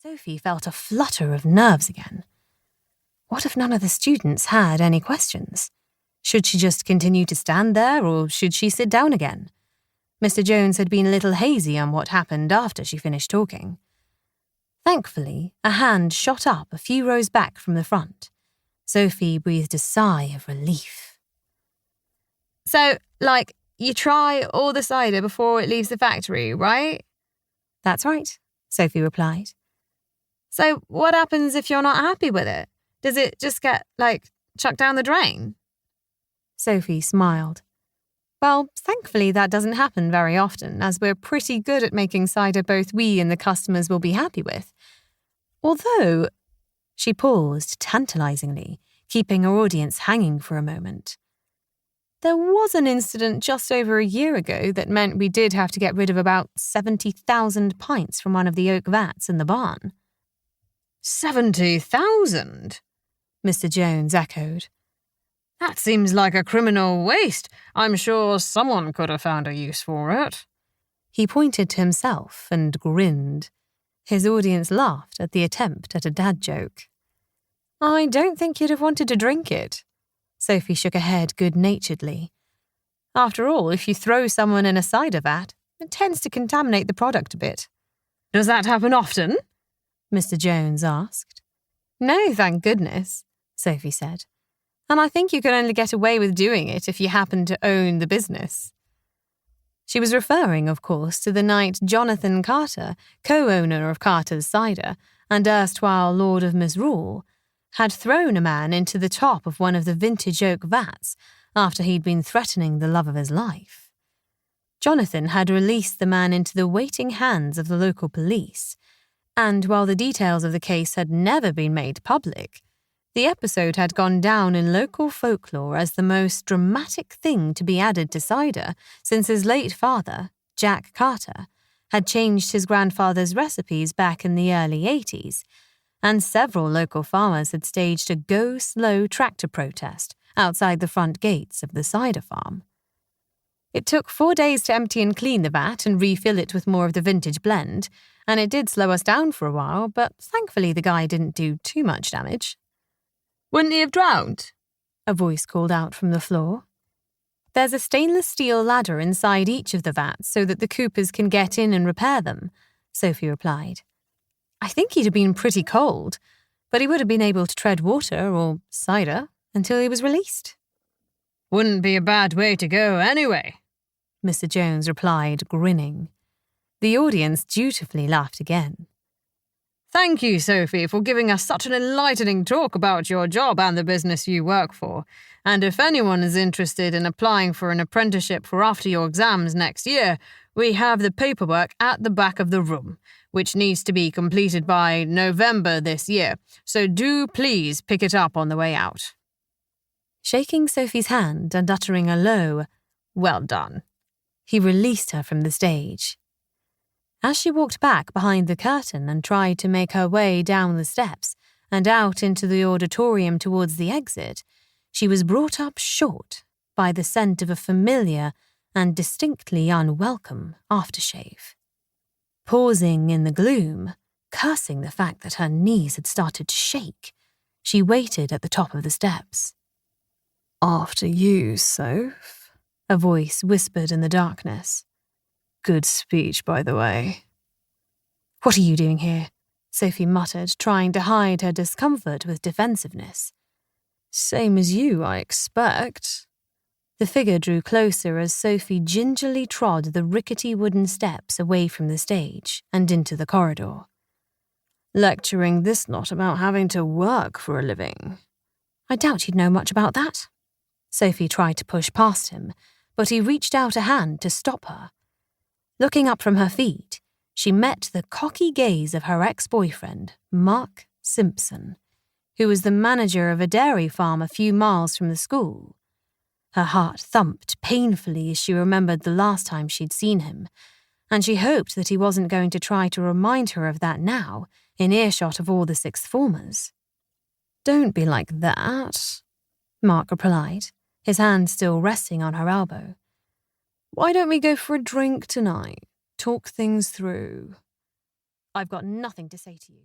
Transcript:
Sophie felt a flutter of nerves again. What if none of the students had any questions? Should she just continue to stand there, or should she sit down again? Mr. Jones had been a little hazy on what happened after she finished talking. Thankfully, a hand shot up a few rows back from the front. Sophie breathed a sigh of relief. So, you try all the cider before it leaves the factory, right? That's right, Sophie replied. So, what happens if you're not happy with it? Does it just get, chucked down the drain? Sophie smiled. Well, thankfully that doesn't happen very often, as we're pretty good at making cider both we and the customers will be happy with. Although, she paused tantalizingly, keeping her audience hanging for a moment. There was an incident just over a year ago that meant we did have to get rid of about 70,000 pints from one of the oak vats in the barn. 70,000? Mr. Jones echoed. That seems like a criminal waste. I'm sure someone could have found a use for it. He pointed to himself and grinned. His audience laughed at the attempt at a dad joke. I don't think you'd have wanted to drink it. Sophie shook her head good-naturedly. After all, if you throw someone in a cider vat, it tends to contaminate the product a bit. Does that happen often? Mr. Jones asked. No, thank goodness, Sophie said. And I think you can only get away with doing it if you happen to own the business. She was referring, of course, to the night Jonathan Carter, co-owner of Carter's Cider and erstwhile Lord of Misrule, had thrown a man into the top of one of the vintage oak vats after he'd been threatening the love of his life. Jonathan had released the man into the waiting hands of the local police, and while the details of the case had never been made public, the episode had gone down in local folklore as the most dramatic thing to be added to cider since his late father, Jack Carter, had changed his grandfather's recipes back in the early 80s, and several local farmers had staged a go-slow tractor protest outside the front gates of the cider farm. It took 4 days to empty and clean the vat and refill it with more of the vintage blend, and it did slow us down for a while, but thankfully the guy didn't do too much damage. Wouldn't he have drowned? A voice called out from the floor. There's a stainless steel ladder inside each of the vats so that the coopers can get in and repair them, Sophie replied. I think he'd have been pretty cold, but he would have been able to tread water or cider until he was released. Wouldn't be a bad way to go anyway, Mr. Jones replied, grinning. The audience dutifully laughed again. Thank you, Sophie, for giving us such an enlightening talk about your job and the business you work for. And if anyone is interested in applying for an apprenticeship for after your exams next year, we have the paperwork at the back of the room, which needs to be completed by November this year, so do please pick it up on the way out. Shaking Sophie's hand and uttering a low, well done, he released her from the stage. As she walked back behind the curtain and tried to make her way down the steps and out into the auditorium towards the exit, she was brought up short by the scent of a familiar and distinctly unwelcome aftershave. Pausing in the gloom, cursing the fact that her knees had started to shake, she waited at the top of the steps. After you, Soph, a voice whispered in the darkness. Good speech, by the way. What are you doing here? Sophie muttered, trying to hide her discomfort with defensiveness. Same as you, I expect. The figure drew closer as Sophie gingerly trod the rickety wooden steps away from the stage and into the corridor. Lecturing this lot about having to work for a living. I doubt you'd know much about that. Sophie tried to push past him, but he reached out a hand to stop her. Looking up from her feet, she met the cocky gaze of her ex-boyfriend, Mark Simpson, who was the manager of a dairy farm a few miles from the school. Her heart thumped painfully as she remembered the last time she'd seen him, and she hoped that he wasn't going to try to remind her of that now, in earshot of all the sixth formers. Don't be like that, Mark replied, his hand still resting on her elbow. Why don't we go for a drink tonight? Talk things through. I've got nothing to say to you.